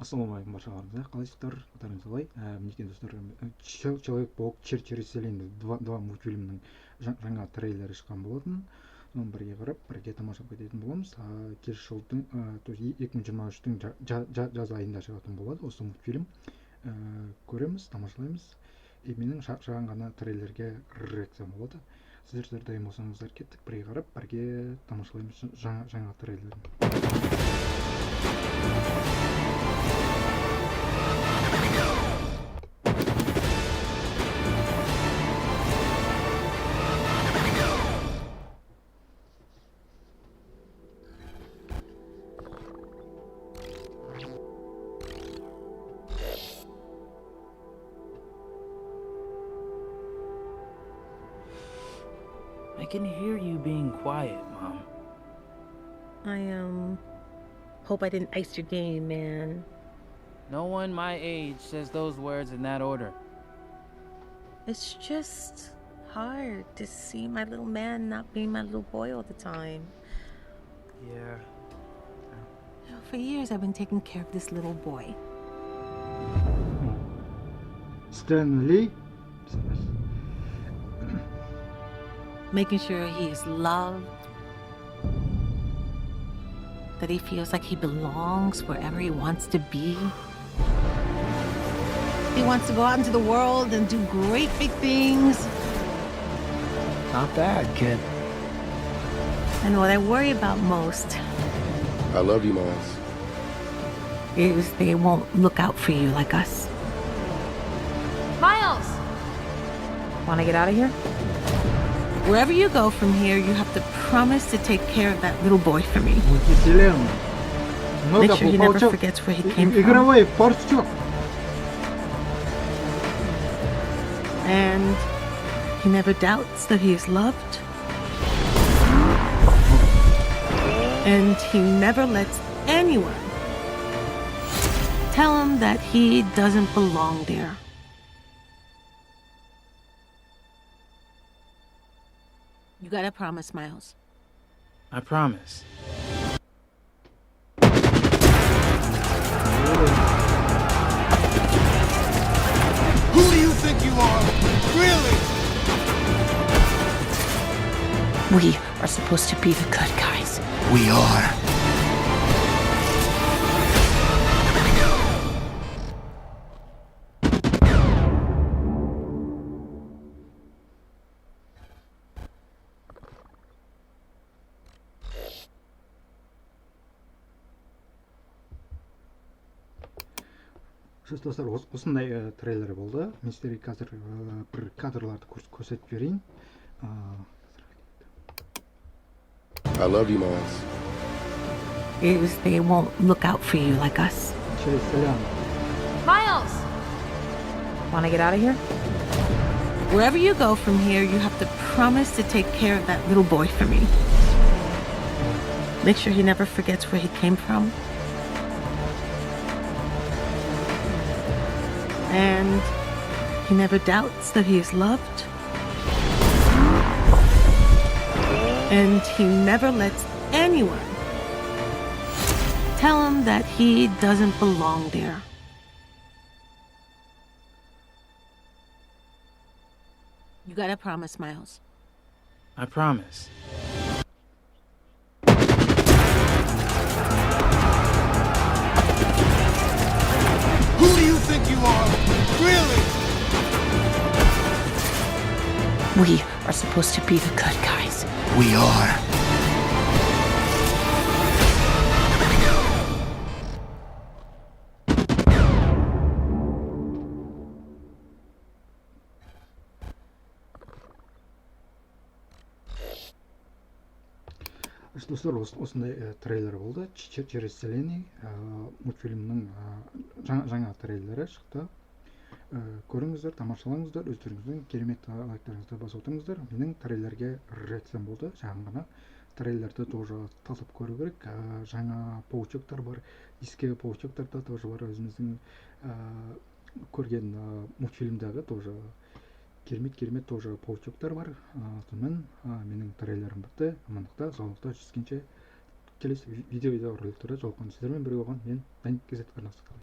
Ассалаумағалейкум баршаларыңызға. Қалайсыздар? Қалдарыңыз қалай? Мінекей достар, Человек-паук через вселенную 2 мультфильмнің жаңа трейлері шыққан болатын. Соны бірге қарап, бірге тамашалап кететін боламыз. Келесі жылдың, то есть 2023-тің жаз айында шығатын болады осы мультфильм. Көреміз, тамашалаймыз. И менің шағын ғана трейлерге реакциям болады. Сіздер дайын болсаңыздар, кеттік, бірге қарап, бірге тамашалаймыз жаңа трейлерін. I can hear you being quiet, Mom. I hope I didn't ice your game, man. No one my age says those words in that order. It's just hard to see my little man not being my little boy all the time. Yeah. You know, for years I've been taking care of this little boy. Stanley. Making sure he is loved, that he feels like he belongs wherever he wants to be. He wants to go out into the world and do great big things. Not bad, kid. And what I worry about most I love you, Miles. is they won't look out for you like us. Miles! Want to get out of here? Wherever you go from here, you have to promise to take care of that little boy for me. Make sure he never forgets where he came from. And he never doubts that he is loved. And he never lets anyone tell him that he doesn't belong there. You gotta promise, Miles. I promise. Who do you think you are? Really? We are supposed to be the good guys. We are. Достар, осындай трейлер болды. Мен сіздерге қазір бір кадрларды көрсетіп берейін. I love you, Miles. Is they won't look out for you like us. Через вселенную. Miles! Want to get out of here? Wherever you go from here, you have to promise to take care of that little boy for me. Make sure he never forgets where he came from. And he never doubts that he is loved. And he never lets anyone tell him that he doesn't belong there. You gotta promise, Miles. I promise. Who do you think you are? Really? We are supposed to be the good guys. We are. Достар, осындай трейлер болды. Через вселенную мультфильмнің жаңа трейлері шықты. Көріңіздер, тамашалаңыздар, өздеріңіздің керемет лайктарыңызды басып отырыңыздар. Менің трейлерге реакциям болды. Жаңа ғана трейлерді тоже талдап көру керек. Жаңа паучоктар бар, ескі паучоктар да тоже бар. Өзіміздің көрген мультфильмдағы тоже керемет тоже паучоктар бар. Сонымен менің трейлерім бітті. Амандықта, саулықта жүзгенше келесі видео роликтерде жолыққанда сіздермен бірге болған мен Даник КЗ.